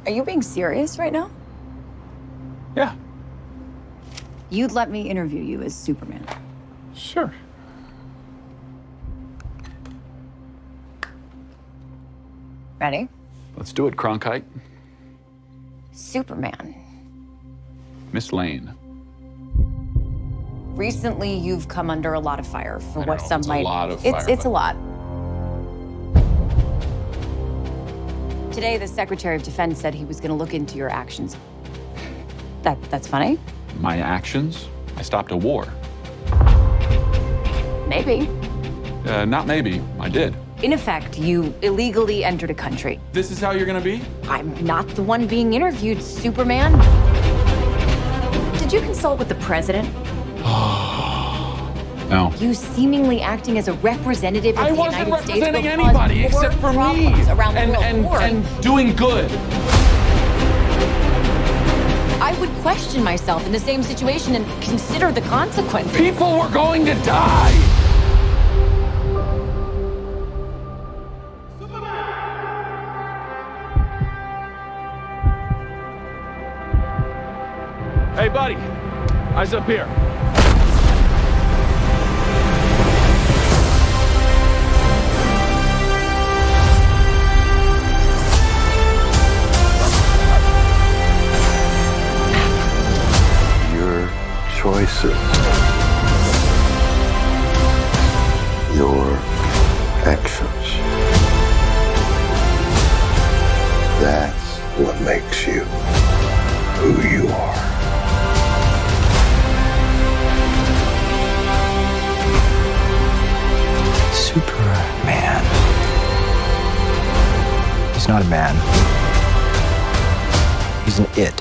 Are you being serious right now? Yeah. You'd let me interview you as Superman. Sure. Ready? Let's do it, Cronkite. Superman. Miss Lane. Recently, you've come under a lot of fire for I what know, some it's a might. lot of fire, It's but- a lot. Today, the Secretary of Defense said he was going to look into your actions. That's funny? My actions? I stopped a war. Maybe. Not maybe. I did. In effect, you illegally entered a country. This is how you're gonna be? I'm not the one being interviewed, Superman. Did you consult with the president? No. You seemingly acting as a representative of I the wasn't United States representing will cause anybody more except for me. problems around the world. And doing good. I would question myself in the same situation and consider the consequences. People were going to die. Hey, buddy. Eyes up here. Your choices, your actions. That's what makes you who you are. Superman. He's not a man. He's an it.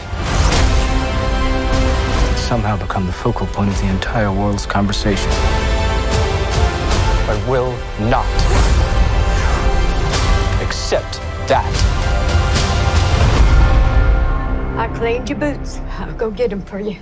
He's somehow become the focal point of the entire world's conversation. I will not accept that. I cleaned your boots. I'll go get them for you.